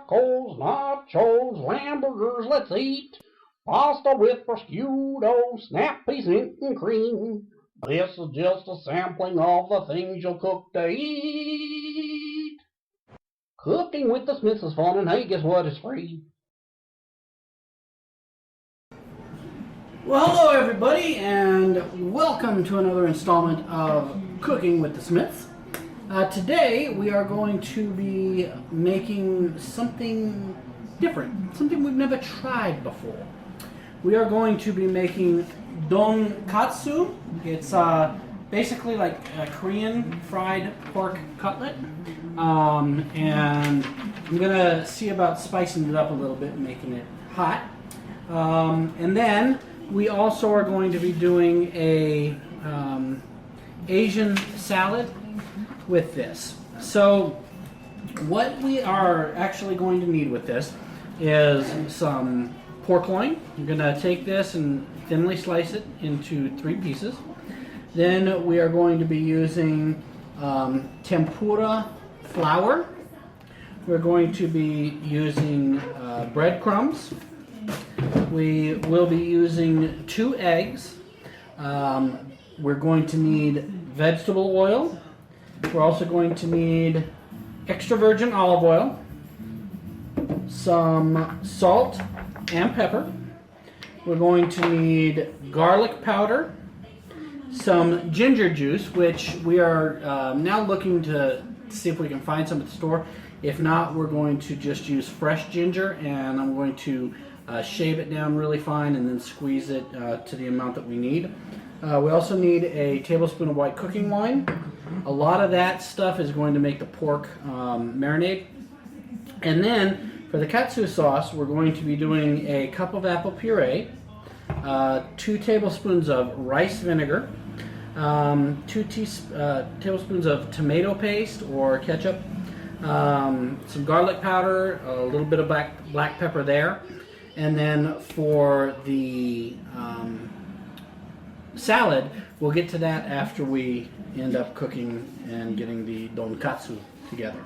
tacos, nachos, hamburgers, let's eat. Pasta with prosciutto, snap peas and cream. This is just a sampling of the things you'll cook to eat. Cooking with the Smiths is fun, and hey, guess what? It's free. Well, hello everybody, and welcome to another installment of Cooking with the Smiths. Today we are going to be making something different, something we've never tried before. We are going to be making Donkatsu. It's basically like a Korean fried pork cutlet, and I'm gonna see about spicing it up a little bit and making it hot, and then we also are going to be doing a Asian salad with this. So what we are actually going to need with this is some pork loin. You're going to take this and thinly slice it into 3 pieces. Then we are going to be using tempura flour. We're going to be using breadcrumbs. We will be using 2 eggs. We're going to need vegetable oil. We're also going to need extra virgin olive oil, some salt and pepper. We're going to need garlic powder, some ginger juice, which we are now looking to see if we can find some at the store. If not, we're going to just use fresh ginger, and I'm going to shave it down really fine and then squeeze it to the amount that we need. We also need a tablespoon of white cooking wine. A lot of that stuff is going to make the pork marinade. And then for the katsu sauce, we're going to be doing a cup of apple puree, 2 tablespoons of rice vinegar, 2 tablespoons of tomato paste or ketchup, some garlic powder, a little bit of black pepper there. And then for the salad, we'll get to that after we end up cooking and getting the donkatsu together.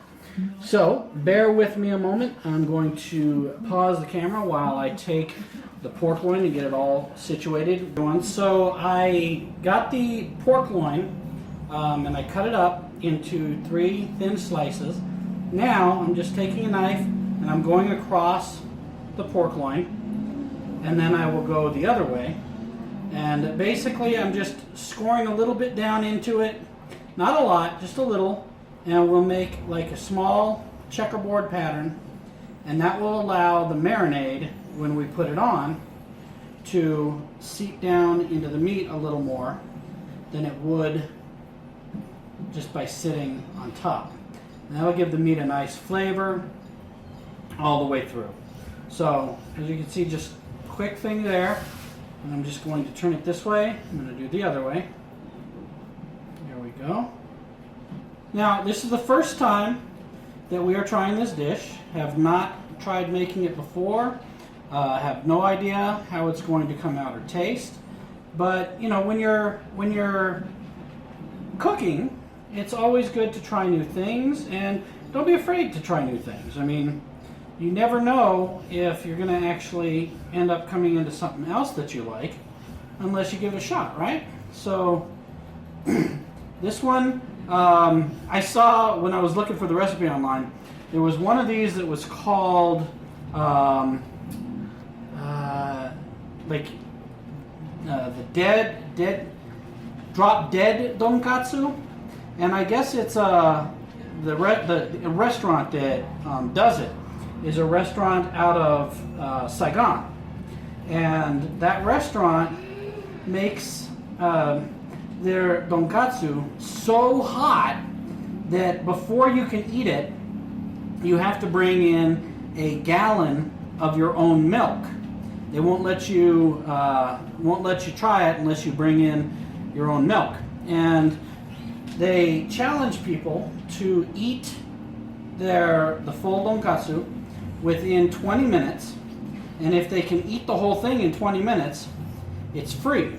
So bear with me a moment. I'm going to pause the camera while I take the pork loin and get it all situated. So I got the pork loin and I cut it up into 3 thin slices. Now I'm just taking a knife and I'm going across the pork loin, and then I will go the other way, and basically I'm just scoring a little bit down into it, not a lot, just a little, and we'll make like a small checkerboard pattern, and that will allow the marinade, when we put it on, to seep down into the meat a little more than it would just by sitting on top. And that'll give the meat a nice flavor all the way through. So, as you can see, just a quick thing there, and I'm just going to turn it this way. I'm going to do the other way. There we go. Now, this is the first time that we are trying this dish. Have not tried making it before. Have no idea how it's going to come out or taste. But, you know, when you're cooking, it's always good to try new things, and don't be afraid to try new things. I mean, you never know if you're going to actually end up coming into something else that you like unless you give it a shot, right? So this one, I saw when I was looking for the recipe online, there was one of these that was called the drop dead donkatsu, and I guess it's the restaurant that does it is a restaurant out of Saigon, and that restaurant makes their donkatsu so hot that before you can eat it, you have to bring in a gallon of your own milk. They won't let you try it unless you bring in your own milk, and they challenge people to eat the full donkatsu within 20 minutes, and if they can eat the whole thing in 20 minutes, it's free.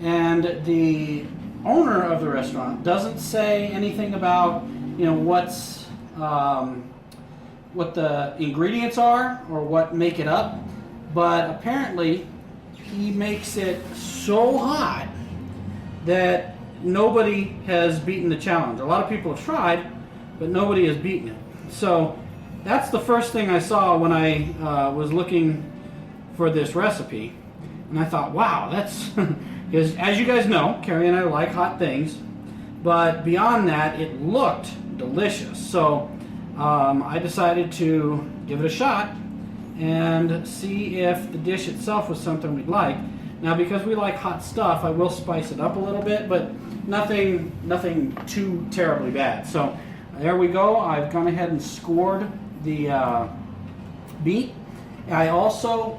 And the owner of the restaurant doesn't say anything about, you know, what's what the ingredients are or what make it up, but apparently he makes it so hot that nobody has beaten the challenge. A lot of people have tried, but nobody has beaten it. So that's the first thing I saw when I was looking for this recipe, and I thought, wow, that's because as you guys know, Carrie and I like hot things, but beyond that, it looked delicious. So I decided to give it a shot and see if the dish itself was something we'd like. Now, because we like hot stuff, I will spice it up a little bit, but nothing too terribly bad. So there we go. I've gone ahead and scored the meat. I also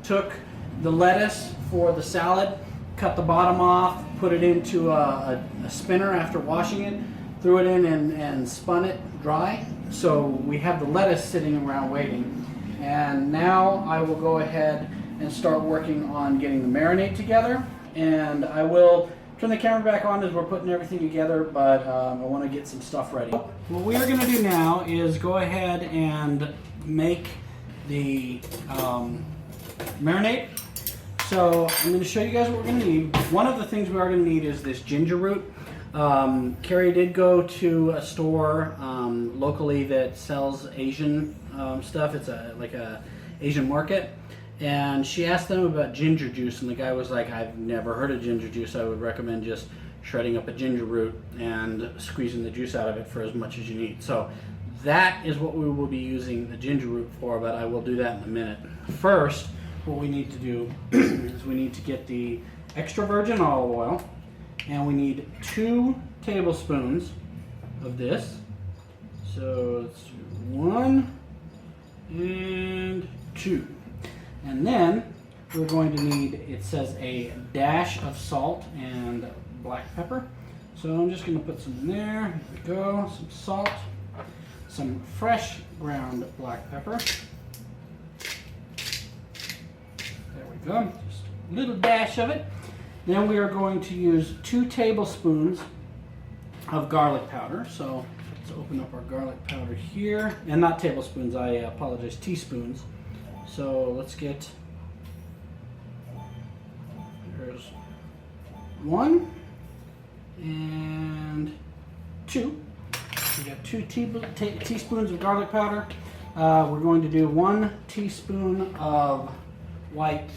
took the lettuce for the salad, cut the bottom off, put it into a spinner after washing it, threw it in and spun it dry. So we have the lettuce sitting around waiting. And now I will go ahead and start working on getting the marinade together. And I will turn the camera back on as we're putting everything together, but I want to get some stuff ready. What we are going to do now is go ahead and make the marinade. So I'm going to show you guys what we're going to need. One of the things we are going to need is this ginger root. Carrie did go to a store locally that sells Asian stuff. It's like a Asian market. And she asked them about ginger juice, and the guy was like, I've never heard of ginger juice. I would recommend just shredding up a ginger root and squeezing the juice out of it for as much as you need. So that is what we will be using the ginger root for, but I will do that in a minute. First, what we need to do is we need to get the extra virgin olive oil, and we need 2 tablespoons of this. So let's do 1 and 2. And then we're going to need, it says, a dash of salt and black pepper. So I'm just going to put some in there. Here we go. Some salt, some fresh ground black pepper. There we go. Just a little dash of it. Then we are going to use 2 tablespoons of garlic powder. So let's open up our garlic powder here. And not tablespoons, I apologize, teaspoons. So let's get, there's 1 and 2. We got 2 teaspoons of garlic powder. We're going to do 1 teaspoon of white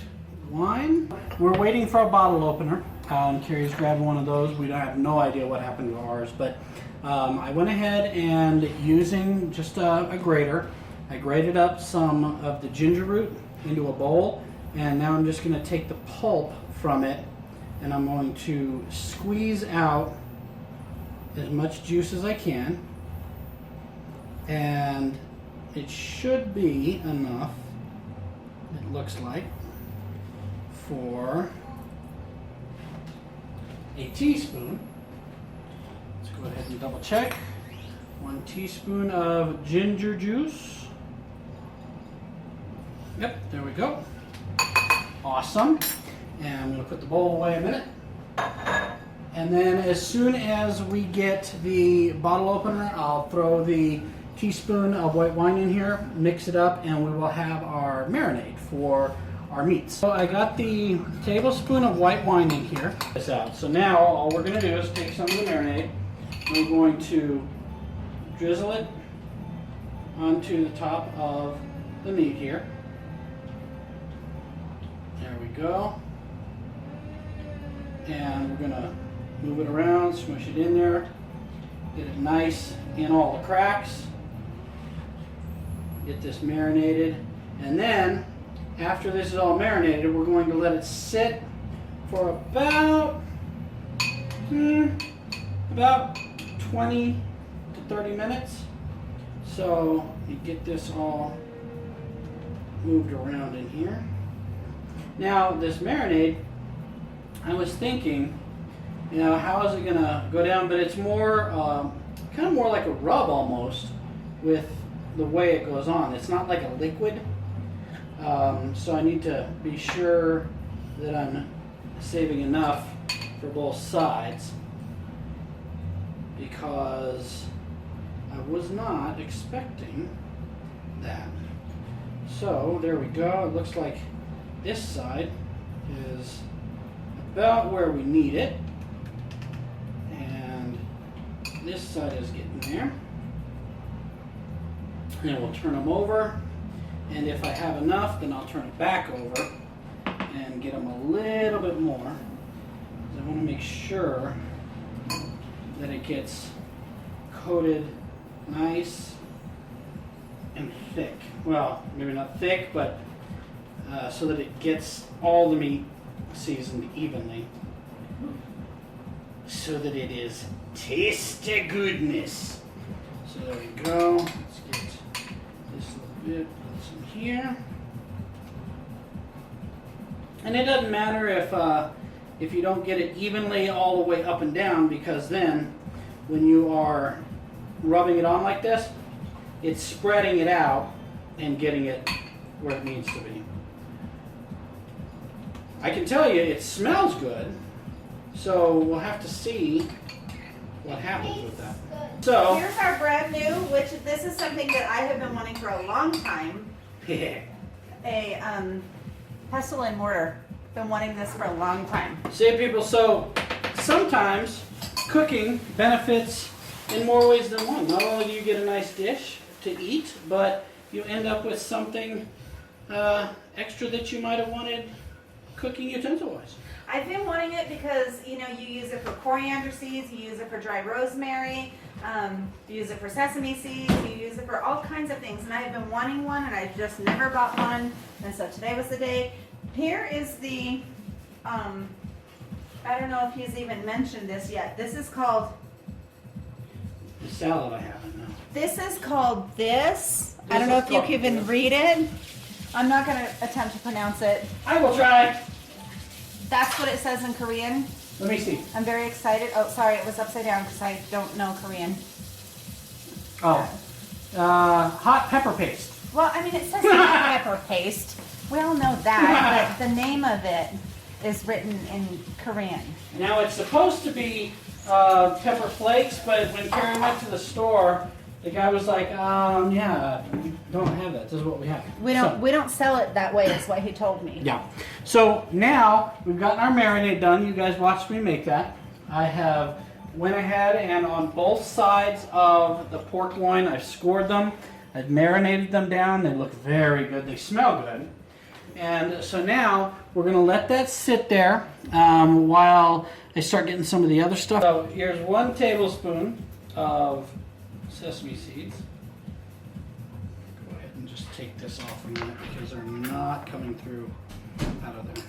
wine. We're waiting for a bottle opener. Carrie's grabbing one of those. We have no idea what happened to ours, but I went ahead and using just a grater, I grated up some of the ginger root into a bowl, and now I'm just going to take the pulp from it, and I'm going to squeeze out as much juice as I can, and it should be enough, it looks like, for a teaspoon. Let's go ahead and double check. 1 teaspoon of ginger juice. Yep, there we go. Awesome. And I'm going to put the bowl away a minute. And then as soon as we get the bottle opener, I'll throw the teaspoon of white wine in here, mix it up, and we will have our marinade for our meats. So I got the tablespoon of white wine in here. This out. So now all we're going to do is take some of the marinade. We're going to drizzle it onto the top of the meat here. There we go. And we're going to move it around, smush it in there, get it nice in all the cracks, get this marinated, and then after this is all marinated, we're going to let it sit for about 20 to 30 minutes. So you get this all moved around in here. Now this marinade, I was thinking, you know, how is it gonna go down? But it's more, kind of more like a rub almost with the way it goes on. It's not like a liquid. So I need to be sure that I'm saving enough for both sides, because I was not expecting that. So there we go. It looks like this side is about where we need it. And this side is getting there. And we'll turn them over. And if I have enough, then I'll turn it back over and get them a little bit more. I want to make sure that it gets coated nice and thick. Well, maybe not thick, but so that it gets all the meat seasoned evenly, so that it is tasty goodness. So there we go. Let's get this little bit, put some here. And it doesn't matter if you don't get it evenly all the way up and down, because then when you are rubbing it on like this, it's spreading it out and getting it where it needs to be. I can tell you it smells good, so we'll have to see what happens with that. So here's our brand new, which this is something that I have been wanting for a long time. yeah. A pestle and mortar. Been wanting this for a long time. See, people, so sometimes cooking benefits in more ways than one. Not only do you get a nice dish to eat, but you end up with something extra that you might have wanted cooking utensil-wise. I've been wanting it because, you know, you use it for coriander seeds, you use it for dry rosemary, you use it for sesame seeds, you use it for all kinds of things. And I've been wanting one, and I just never bought one. And so today was the day. Here is the, I don't know if he's even mentioned this yet. This is called, The salad I haven't, no. this is called this. I don't know if you can even read it. I'm not going to attempt to pronounce it. I will try. That's what it says in Korean. Let me see. I'm very excited. Oh, sorry, it was upside down because I don't know Korean. Oh, hot pepper paste. Well, I mean, it says hot pepper paste. We all know that, but the name of it is written in Korean. Now it's supposed to be pepper flakes, but when Karen went to the store, the guy was like, yeah, we don't have that. This is what we have. We don't sell it that way, is what he told me. Yeah. So now we've gotten our marinade done. You guys watched me make that. I have went ahead and on both sides of the pork loin, I've scored them. I've marinated them down. They look very good. They smell good. And so now we're going to let that sit there while I start getting some of the other stuff. So here's 1 tablespoon of sesame seeds. Go ahead and just take this off a minute because they're not coming through out of there.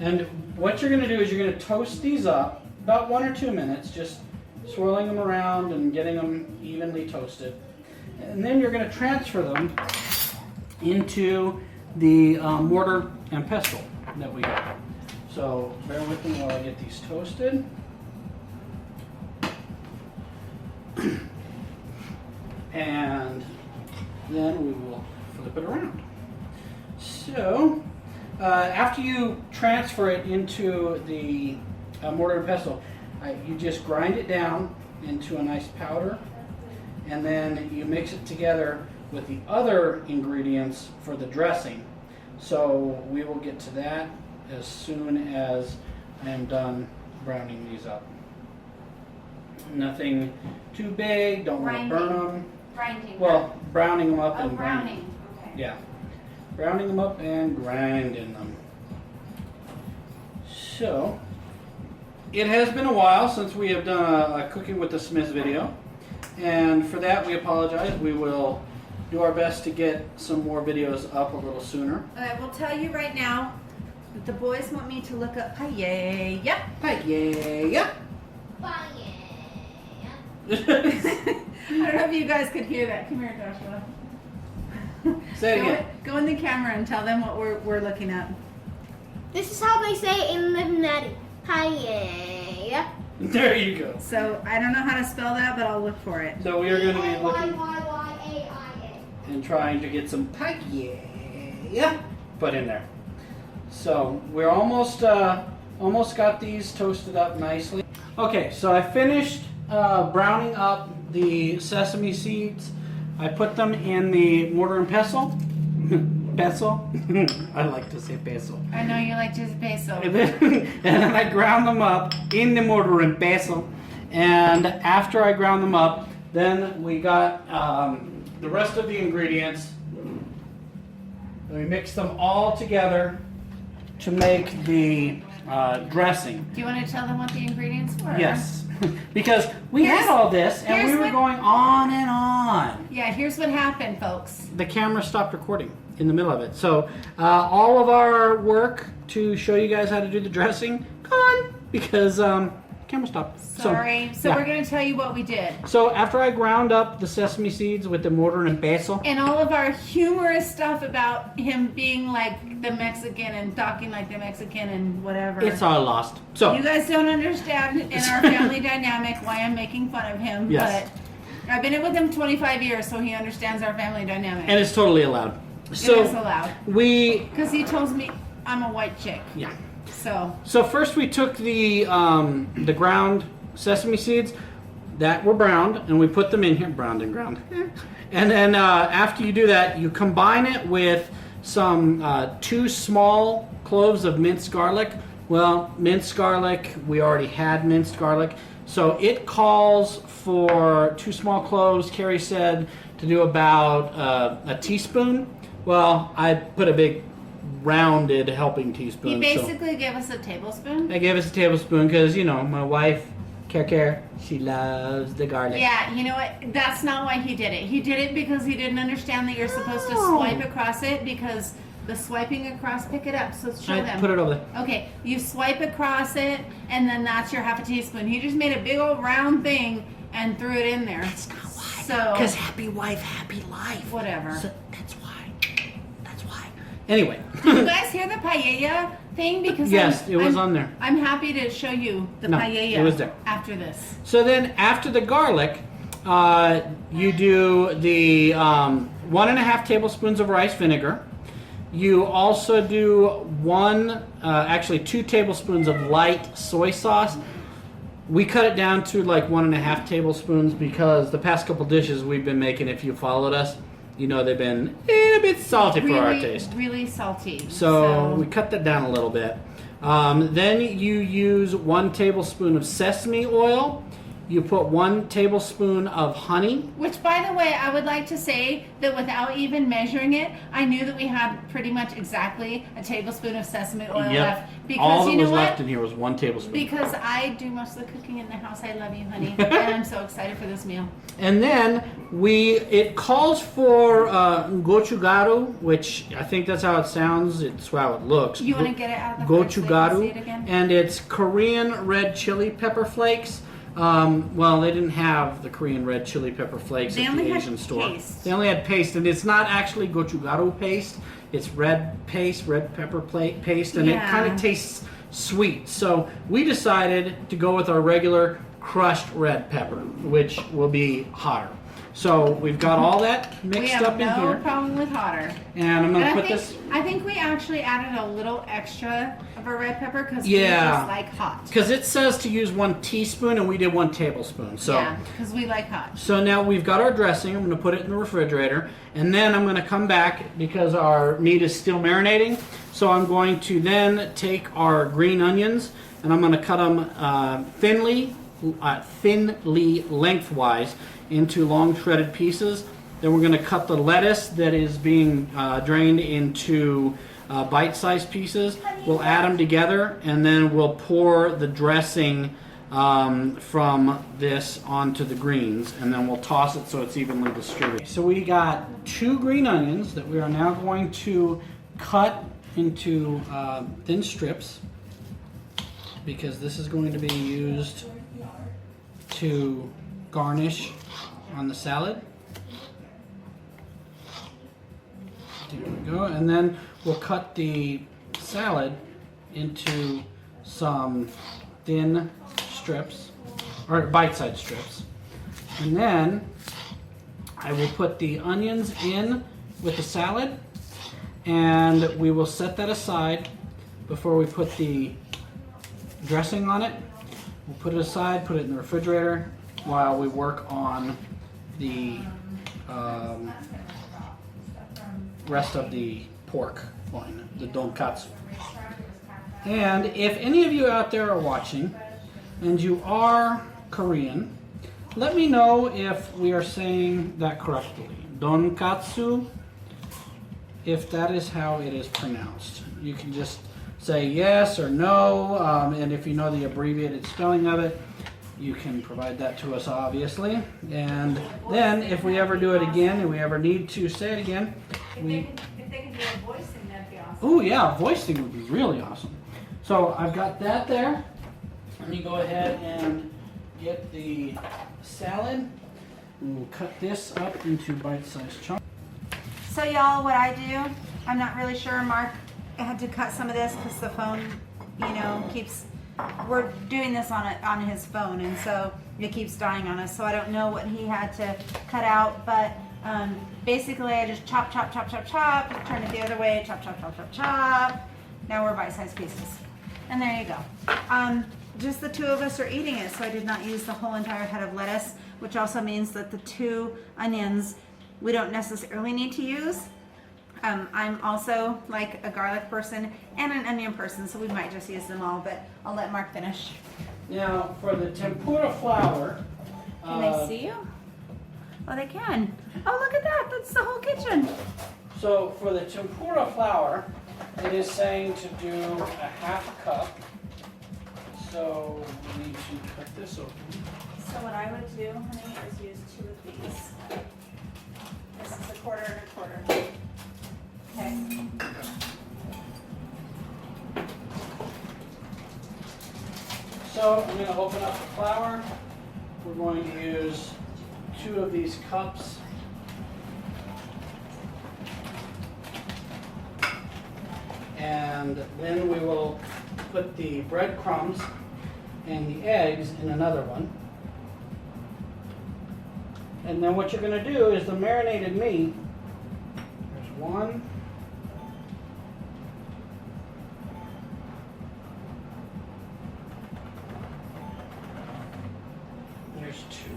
And what you're going to do is you're going to toast these up about 1 or 2 minutes, just swirling them around and getting them evenly toasted. And then you're going to transfer them into the mortar and pestle that we got. So bear with me while I get these toasted. And then we will flip it around. So after you transfer it into the mortar and pestle, you just grind it down into a nice powder, and then you mix it together with the other ingredients for the dressing. So we will get to that as soon as I am done browning these up. Nothing too big, don't want to burn them. Grinding. Well, browning them up Oh, and grinding. browning. Okay. Yeah, browning them up and grinding them. So, it has been a while since we have done a Cooking with the Smiths video, and for that we apologize. We will do our best to get some more videos up a little sooner. I will tell you right now that the boys want me to look up paella. Yep. Paella. I don't know if you guys could hear that. Come here, Joshua. Say it again. Go in the camera and tell them what we're looking at. This is how they say it in Marinade. Paella. There you go. So I don't know how to spell that, but I'll look for it. So we are going to be looking Paella. and trying to get some paella put in there. So we're almost got these toasted up nicely. Okay, so I finished browning up the sesame seeds I put them in the mortar and pestle. Pestle? I like to say pestle. I know you like to say so. And then I ground them up in the mortar and pestle. And after I ground them up, then we got the rest of the ingredients. We mix them all together to make the dressing. Do you want to tell them what the ingredients were? Yes, because we had all this and we were going on and on. Yeah, here's what happened, folks. The camera stopped recording in the middle of it. So all of our work to show you guys how to do the dressing, gone, because camera stopped. Sorry. So yeah. we're going to tell you what we did. So after I ground up the sesame seeds with the mortar and pestle. And all of our humorous stuff about him being like the Mexican and talking like the Mexican and whatever. It's all lost. So you guys don't understand in our family dynamic why I'm making fun of him. Yes. But I've been with him 25 years, so he understands our family dynamic. And it's totally allowed. So it is allowed. Because he tells me I'm a white chick. Yeah. So first we took the ground sesame seeds that were browned and we put them in here, browned and ground. And then after you do that, you combine it with some 2 small cloves of minced garlic. Well, minced garlic, we already had minced garlic. So it calls for 2 small cloves, Carrie said, to do about a teaspoon. Well, I put a big rounded helping teaspoon. he basically gave us a tablespoon. I gave us a tablespoon because, you know, my wife, Care, she loves the garlic. Yeah, you know what? That's not why he did it. He did it because he didn't understand that you're supposed to swipe across it because the swiping across, pick it up. So show them. Put it over there. Okay, you swipe across it and then that's your half a teaspoon. He just made a big old round thing and threw it in there. That's not why. So, because happy wife, happy life. Whatever. So that's why. That's why. Anyway. Did you guys hear the paella thing? Because yes, it was on there. I'm happy to show you the paella. It was there. After this. So then after the garlic, you do the 1.5 tablespoons of rice vinegar. You also do 2 tablespoons of light soy sauce. We cut it down to like 1.5 tablespoons because the past couple dishes we've been making, if you followed us, you know they've been a bit salty for our taste. Really salty. So we cut that down a little bit. Then you use 1 tablespoon of sesame oil. You put 1 tablespoon of honey. Which, by the way, I would like to say that without even measuring it, I knew that we had pretty much exactly a tablespoon of sesame oil left. Because all that you know was what? left in here was 1 tablespoon. Because I do most of the cooking in the house. I love you, honey. And I'm so excited for this meal. And then it calls for gochugaru, which I think that's how it sounds. It's how it looks. You want to get it out of the fridge so you can see it again? And it's Korean red chili pepper flakes. Well, they didn't have the Korean red chili pepper flakes at the Asian store. Paste. They only had paste, and it's not actually gochugaru paste. It's red pepper paste, and it kind of tastes sweet. So we decided to go with our regular crushed red pepper, which will be hotter. So we've got all that mixed up in here. We have no problem with hotter. And I'm going to put this... I think we actually added a little extra of a red pepper because we just like hot. Because it says to use 1 teaspoon and we did 1 tablespoon. So, yeah, because we like hot. So now we've got our dressing. I'm going to put it in the refrigerator. And then I'm going to come back because our meat is still marinating. So I'm going to then take our green onions and I'm going to cut them thinly lengthwise into long shredded pieces. Then we're going to cut the lettuce that is being drained into bite-sized pieces. We'll add them together and then we'll pour the dressing from this onto the greens and then we'll toss it so it's evenly distributed. So we got 2 green onions that we are now going to cut into thin strips because this is going to be used to garnish on the salad. There we go. And then we'll cut the salad into some thin strips, or bite-sized strips. And then I will put the onions in with the salad, and we will set that aside before we put the dressing on it. We'll put it aside, put it in the refrigerator while we work on the rest of the pork loin, the Donkatsu. And if any of you out there are watching and you are Korean, let me know if we are saying that correctly. Donkatsu, if that is how it is pronounced. You can just say yes or no, and if you know the abbreviated spelling of it, you can provide that to us, obviously. And then if we ever do it again and we ever need to say it again, If they can do a voicing, that'd be awesome. oh yeah, voicing would be really awesome. So I've got that there. Let me go ahead and get the salad. And we'll cut this up into bite-sized chunks. So y'all, what I do, I'm not really sure. Mark had to cut some of this because the phone, keeps. We're doing this on his phone, and so it keeps dying on us. So I don't know what he had to cut out, but basically I just chop, chop, chop, chop, chop. Turn it the other way, chop, chop, chop, chop, chop. Now we're bite-sized pieces, and there you go. Just the two of us are eating it, so I did not use the whole entire head of lettuce, which also means that the 2 onions we don't necessarily need to use. I'm also like a garlic person and an onion person, so we might just use them all, but I'll let Mark finish. Now, for the tempura flour, Can they see you? Oh, they can. Oh, look at that. That's the whole kitchen. so for the tempura flour, it is saying to do a 1/2 cup. So we need to cut this open. So what I would do, honey, is use 2 of these. This is a 1/4 and a 1/4. Okay. So I'm going to open up the flour. We're going to use 2 of these cups. And then we will put the breadcrumbs and the eggs in another one. And then what you're going to do is the marinated meat. There's 1. There's 2.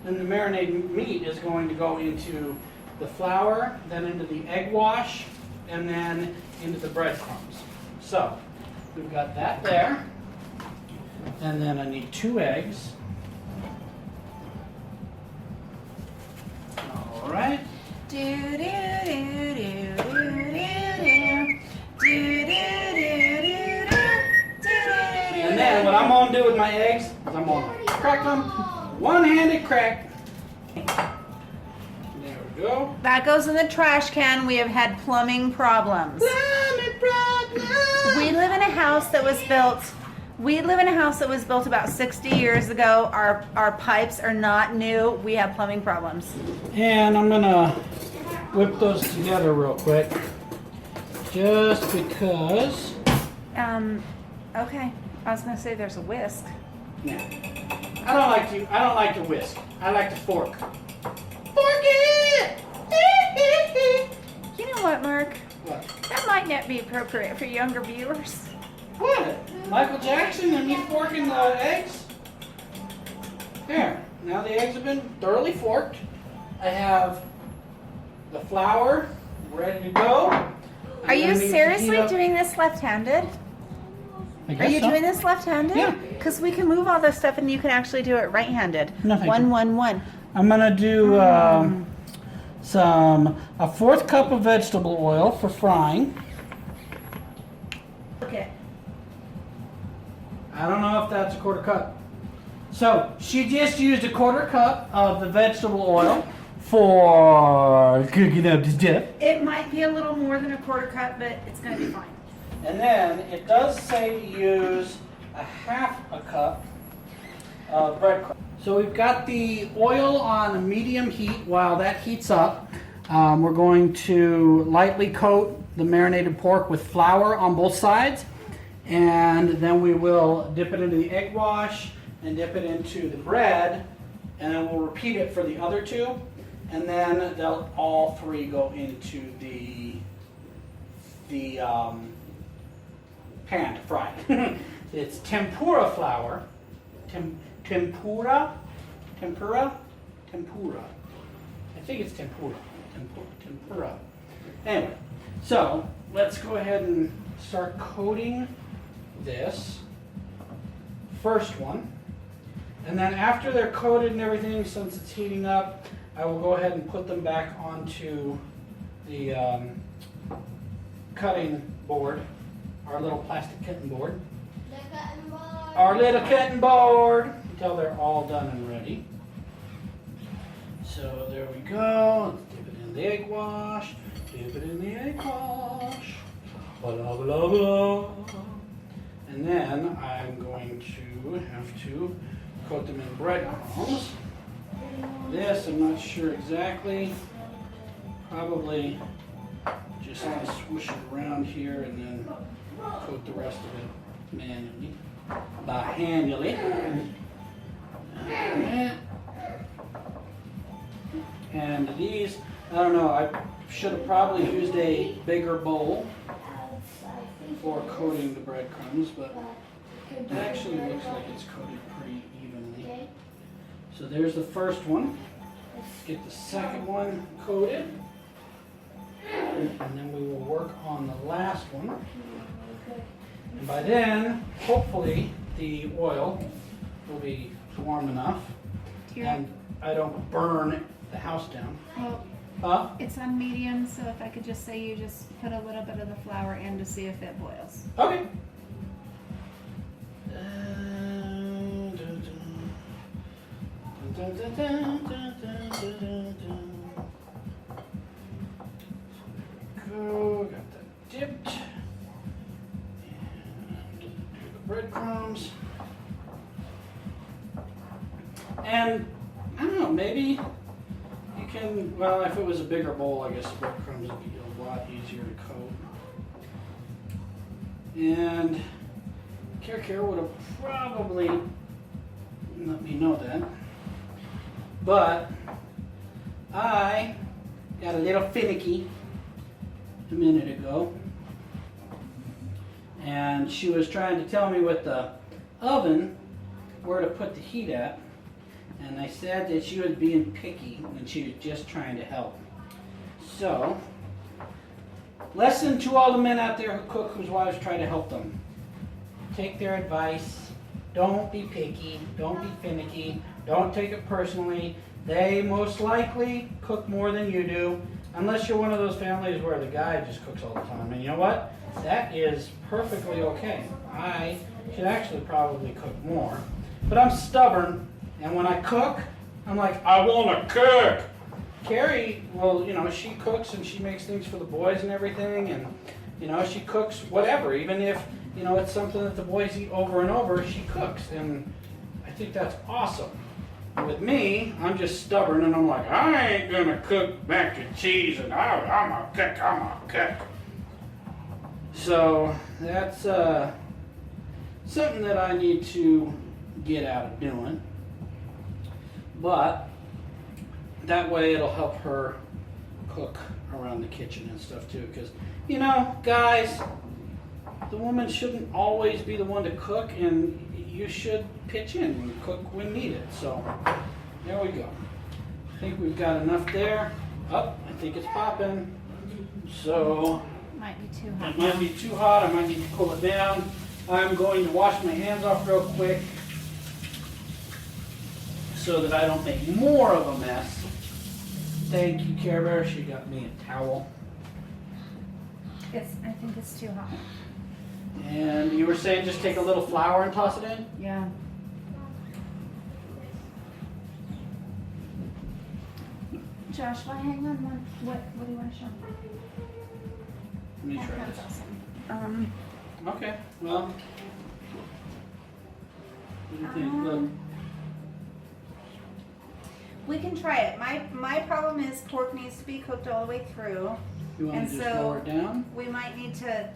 Then the marinated meat is going to go into the flour, then into the egg wash, and then into the breadcrumbs. So we've got that there. And then I need 2 eggs. All right. Do do do do do do do do do do. And then what I'm going to do with my eggs is I'm going to crack them, one-handed crack. There we go. That goes in the trash can. We have had plumbing problems. Plumbing problem. We live in a house that was built. We live in a house that was built about 60 years ago. Our pipes are not new. We have plumbing problems. And I'm going to whip those together real quick. Just because. Okay. I was gonna say there's a whisk. Yeah. I don't like to whisk. I like to fork. Fork it! You know what, Mark? What? That might not be appropriate for younger viewers. What? Michael Jackson and me forking the eggs? There. Now the eggs have been thoroughly forked. I have the flour ready to go. Are you seriously doing this left-handed? I Are guess you so. doing this left-handed? Yeah. Because we can move all this stuff and you can actually do it right-handed. No, thank 1, you. 1, 1. I'm gonna do a 1/4 cup of vegetable oil for frying. Okay. I don't know if that's a 1/4 cup. So she just used a 1/4 cup of the vegetable oil for cooking up the dip. It might be a little more than a 1/4 cup, but it's going to be fine. And then it does say to use a 1/2 cup of breadcrumbs. So we've got the oil on medium heat. While that heats up, we're going to lightly coat the marinated pork with flour on both sides. And then we will dip it into the egg wash and dip it into the bread. And then we'll repeat it for the other 2. And then they'll all 3 go into the pan to fry. It's tempura flour. Tempura. I think it's tempura. Tempura. Anyway, so let's go ahead and start coating this first one. And then after they're coated and everything, since it's heating up, I will go ahead and put them back onto the cutting board, our little plastic cutting board. Our little cutting board until they're all done and ready. So there we go. Let's dip it in the egg wash. Dip it in the egg wash. Blah, blah, blah. And then I'm going to have to coat them in breadcrumbs. This, I'm not sure exactly. Probably just kind of swoosh it around here and then coat the rest of it manually. By handily. And these, I don't know, I should have probably used a bigger bowl for coating the breadcrumbs, but it actually looks like it's coated pretty evenly. So there's the first one. Let's get the second one coated. And then we will work on the last one. And by then, hopefully, the oil will be warm enough and I don't burn the house down. Well, it's on medium, so if I could just say you just put a little bit of the flour in to see if it boils. Okay. Go, got that dipped. And breadcrumbs. And I don't know, maybe you can, well, if it was a bigger bowl, I guess breadcrumbs would be a lot easier to coat. And Care would have probably let me know that. But I got a little finicky a minute ago. And she was trying to tell me with the oven where to put the heat at. And I said that she was being picky when she was just trying to help. So, lesson to all the men out there who cook whose wives try to help them. Take their advice. Don't be picky. Don't be finicky. Don't take it personally. They most likely cook more than you do. Unless you're one of those families where the guy just cooks all the time. And you know what? That is perfectly okay. I should actually probably cook more. But I'm stubborn. And when I cook, I'm like, I want to cook. Carrie, well, you know, she cooks and she makes things for the boys and everything. And, you know, she cooks whatever. Even if, you know, it's something that the boys eat over and over, she cooks. And I think that's awesome. With me, I'm just stubborn and I'm like, I ain't going to cook mac and cheese and I'm a cook. So that's something that I need to get out of doing. But that way it'll help her cook around the kitchen and stuff too. Because, you know, guys, the woman shouldn't always be the one to cook, and you should pitch in and cook when needed. So there we go. I think we've got enough there. Oh, I think it's popping. So Might be too hot. it might be too hot. I might need to pull it down. I'm going to wash my hands off real quick so that I don't make more of a mess. Thank you, Care Bear. She got me a towel. I think it's too hot. And you were saying just take a little flour and toss it in? Yeah. Joshua, hang on one. What do you want to show me? Let me try That's this. awesome. Okay, well. What do you think? Look. We can try it. My problem is pork needs to be cooked all the way through. You want And to just so- lower it down? We might need to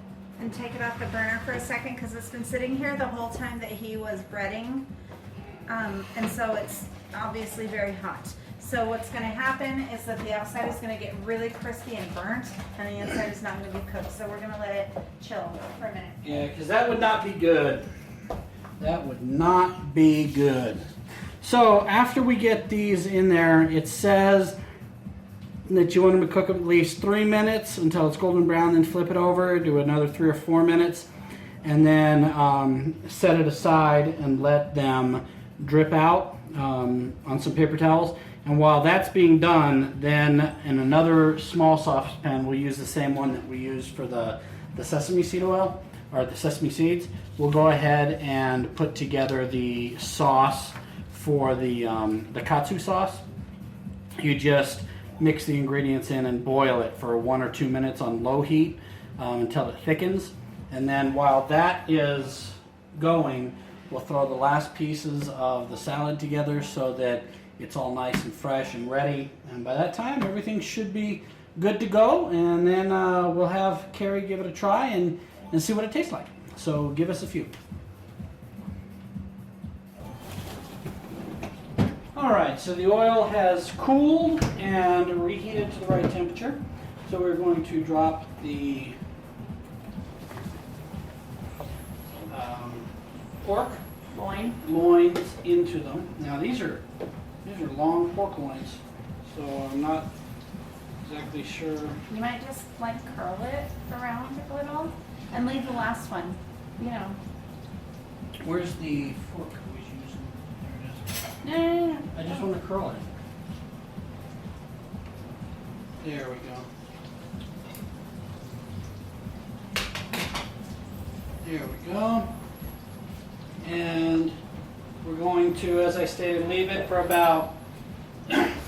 take it off the burner for a second because it's been sitting here the whole time that he was breading. And so it's obviously very hot. So what's going to happen is that the outside is going to get really crispy and burnt, and the inside is not going to be cooked. So we're going to let it chill for a minute. Yeah, because that would not be good. That would not be good. So after we get these in there, it says that you want them to cook at least 3 minutes until it's golden brown, then flip it over, do another 3 or 4 minutes, and then set it aside and let them drip out on some paper towels. And while that's being done, then in another small saucepan, we'll use the same one that we used for the sesame seed oil, or the sesame seeds. We'll go ahead and put together the sauce for the katsu sauce. You just mix the ingredients in and boil it for 1 or 2 minutes on low heat until it thickens. And then while that is going, we'll throw the last pieces of the salad together so that it's all nice and fresh and ready. And by that time, everything should be good to go. And then we'll have Carrie give it a try and see what it tastes like. So give us a few. All right, so the oil has cooled and reheated to the right temperature. So we're going to drop the pork loins into them. Now these are long pork loins, so I'm not exactly sure. You might just like curl it around a little and leave the last one, you know. Where's the fork we was using? There it is. No. I just want to curl it. There we go. There we go. And we're going to, as I stated, leave it for about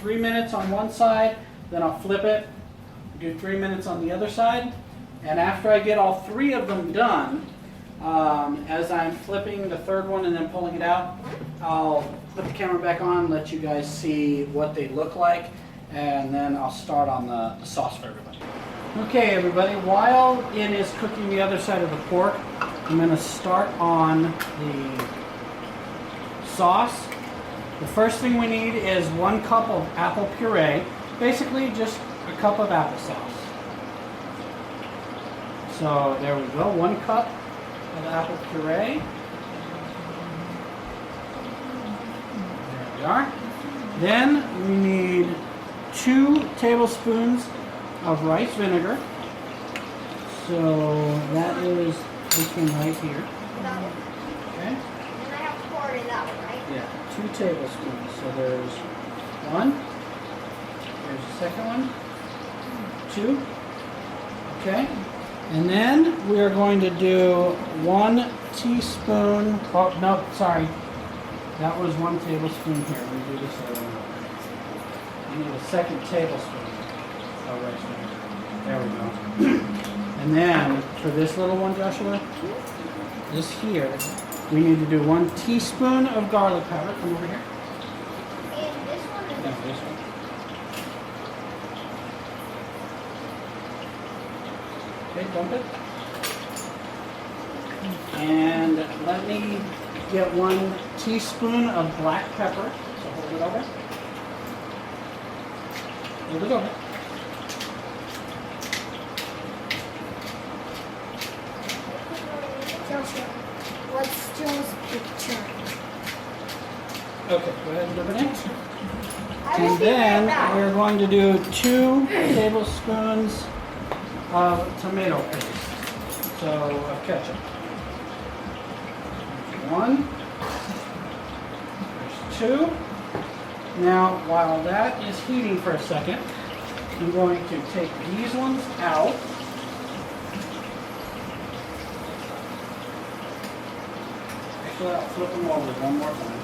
3 minutes on one side, then I'll flip it, do 3 minutes on the other side, and after I get all 3 of them done, as I'm flipping the third one and then pulling it out, I'll put the camera back on, let you guys see what they look like, and then I'll start on the sauce for everybody. Okay everybody, while it is cooking the other side of the pork, I'm going to start on the sauce. The first thing we need is 1 cup of apple puree, basically just a cup of applesauce. So there we go, 1 cup of apple puree. There we are. Then we need 2 tablespoons of rice vinegar. So that is this one right here. That one. Okay. And I have to pour it in that one, right? Yeah, 2 tablespoons. So there's 1. There's the second one. 2. Okay. And then we are going to do 1 teaspoon. Oh, no, sorry. That was 1 tablespoon here. Let me do this other one. I need a second tablespoon of rice vinegar. There we go. And then for this little one, Joshua, this here, we need to do 1 teaspoon of garlic powder. Come over here. And this one is No, this one. Okay, dump it. And let me get 1 teaspoon of black pepper. So hold it over. Hold it over. Joshua, what's Joe's picture? Okay, go ahead and dip it in. I will And be right then back. we're going to do 2 tablespoons of tomato paste. So of ketchup. 1. There's 2. Now, while that is heating for a second, I'm going to take these ones out. Actually, I'll flip them over one more time.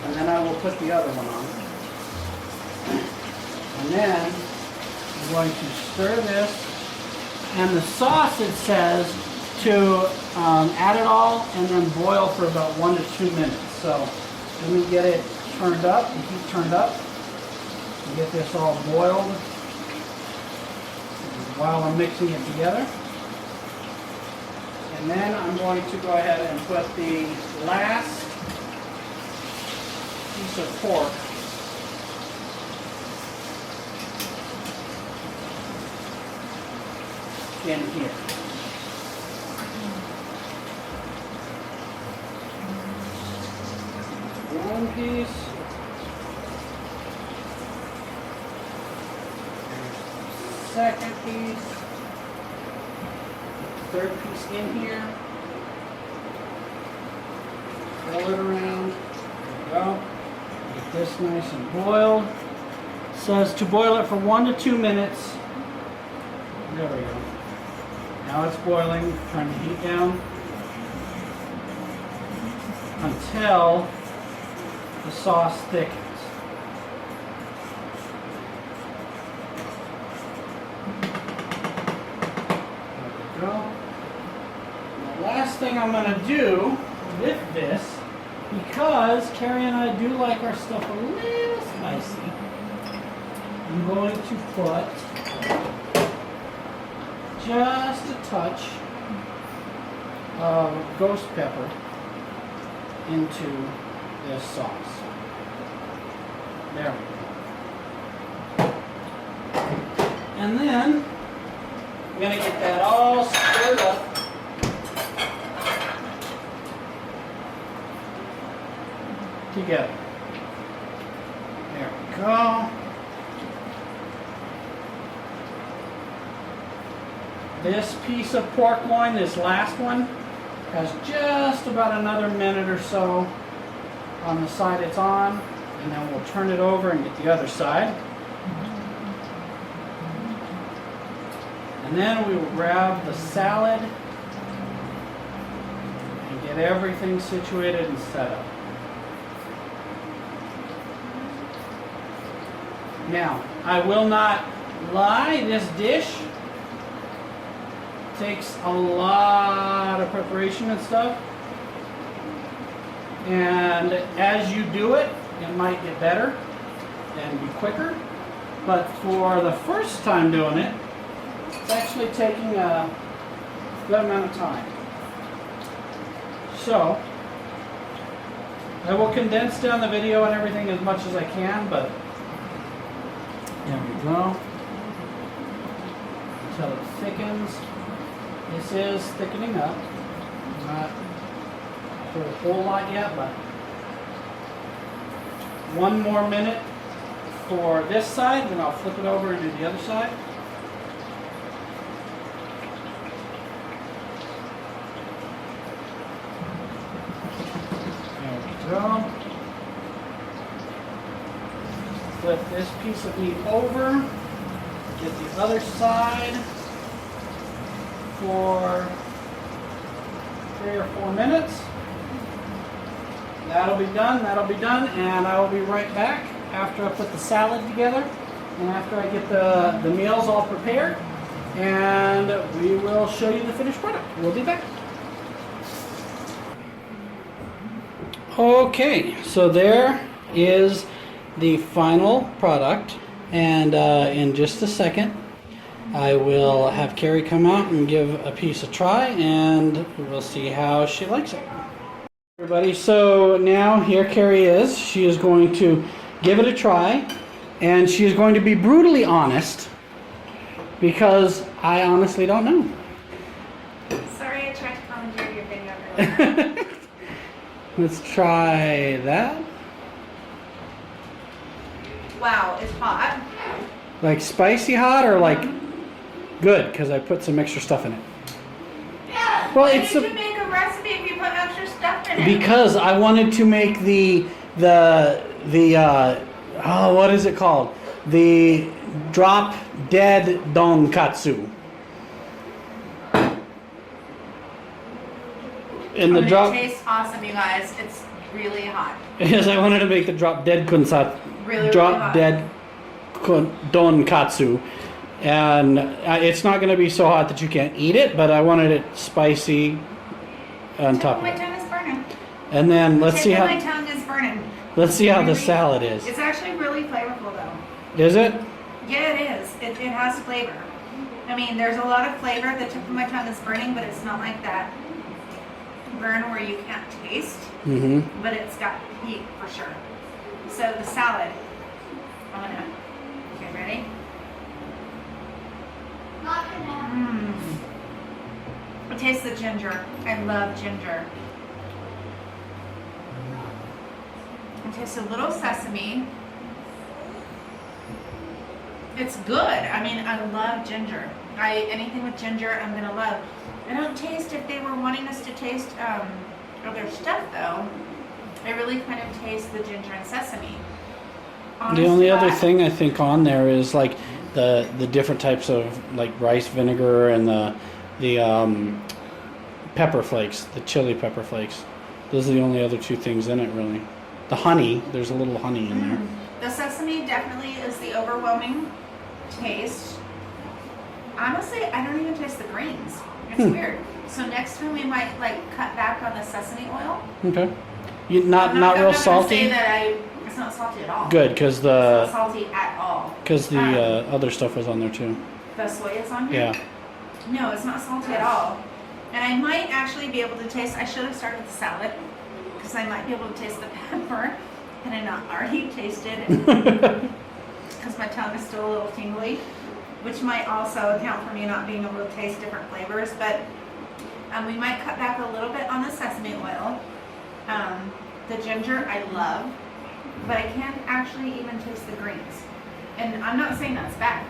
And then I will put the other one on. And then I'm going to stir this. And the sauce, it says to add it all and then boil for about 1 to 2 minutes. So let me get it turned up, the heat turned up, and get this all boiled while I'm mixing it together. And then I'm going to go ahead and put the last piece of pork in here. One piece. second piece. Third piece in here. Roll it around. There we go. Get this nice and boiled. It says to boil it for 1 to 2 minutes. There we go. Now it's boiling, trying to heat down until the sauce thickens. There we go. The last thing I'm going to do with this, because Carrie and I do like our stuff a little spicy, I'm going to put just a touch of ghost pepper into this sauce. There we go. And then I'm going to get that all stirred up. Together. There we go. This piece of pork loin, this last one, has just about another minute or so on the side it's on, and then we'll turn it over and get the other side. And then we will grab the salad and get everything situated and set up. Now, I will not lie, this dish takes a lot of preparation and stuff. And as you do it, it might get better and be quicker. But for the first time doing it, it's actually taking a good amount of time. So, I will condense down the video and everything as much as I can, but there we go. Until it thickens. This is thickening up. Not for a whole lot yet, but 1 more minute for this side, then I'll flip it over and do the other side. There we go. Flip this piece of meat over, get the other side for 3 or 4 minutes. That'll be done, and I will be right back after I put the salad together and after I get the meals all prepared, and we will show you the finished product. We'll be back. Okay, so there is the final product, and in just a second I will have Carrie come out and give a piece a try, and we'll see how she likes it. Everybody, so now here Carrie is. She is going to give it a try, and she is going to be brutally honest because I honestly don't know. Sorry, I tried to commandeer your video earlier. Let's try that. Wow, it's hot. Like spicy hot or like good because I put some extra stuff in it. Well, Why it's did you make a recipe if you put extra stuff in it? because I wanted to make the what is it called? The drop dead Donkatsu. And the drop It tastes awesome, you guys. It's really hot. Yes, I wanted to make the drop dead kunsat, Really drop hot. dead Donkatsu, and it's not going to be so hot that you can't eat it, but I wanted it spicy on top of My it. tongue is burning. And then let's see My how tongue is burning. the salad is. It's actually really flavorful, though. Is it? Yeah, it is. It has flavor. I mean, there's a lot of flavor. The tip of my tongue is burning, but it's not like that burn where you can't taste. Mm-hmm. But it's got heat for sure. So the salad. I'm gonna. Okay, ready? It tastes the ginger. I love ginger. It tastes a little sesame. It's good. I mean, I love ginger. Anything with ginger, I'm gonna love. I don't taste, if they were wanting us to taste other stuff though, I really kind of taste the ginger and sesame. Honest The only to other God. thing I think on there is like the different types of like rice vinegar and the pepper flakes, the chili pepper flakes. Those are the only other two things in it really. The honey, there's a little honey in there. The sesame definitely is the overwhelming taste. Honestly, I don't even taste the greens. It's weird. So next time we might like cut back on the sesame oil. Okay. You, not I'm real I'm not gonna salty. Say that it's not salty at all. Good, because It's not salty at all. the other stuff was on there too. The soy is on here. Yeah. No, it's not salty at all. And I might actually be able to taste. I should have started with the salad because I might be able to taste the pepper. Had I not already tasted it, because my tongue is still a little tingly, which might also account for me not being able to taste different flavors. But we might cut back a little bit on the sesame oil. The ginger I love, but I can't actually even taste the greens. And I'm not saying that's bad,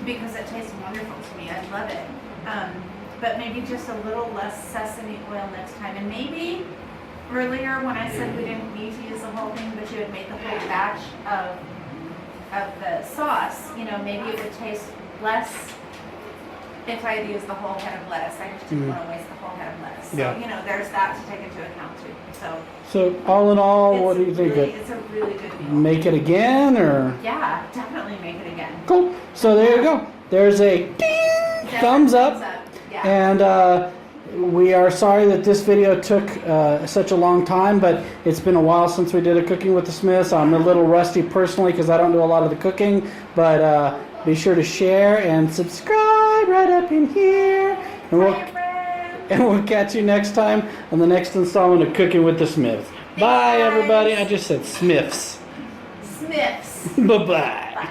because it tastes wonderful to me. I love it. But maybe just a little less sesame oil next time. And maybe earlier when I said we didn't need to use the whole thing, but you had made the whole batch of the sauce, you know, maybe it would taste less if I had used the whole head of lettuce. I just didn't want to waste the whole head of lettuce. So, Yeah. you know, there's that to take into account too. So all in all, what do you think? Really, it's a really good meal. Make it again or? Yeah, definitely make it again. Cool. So there you go. There's a ding, Definitely thumbs up. Yeah. And we are sorry that this video took such a long time, but it's been a while since we did a Cooking with the Smiths. I'm a little rusty personally because I don't do a lot of the cooking, but be sure to share and subscribe right up in here. And we'll catch you next time on the next installment of Cooking with the Smiths. Bye, guys. everybody. I just said Smiths. Smiths. Bye-bye. Bye.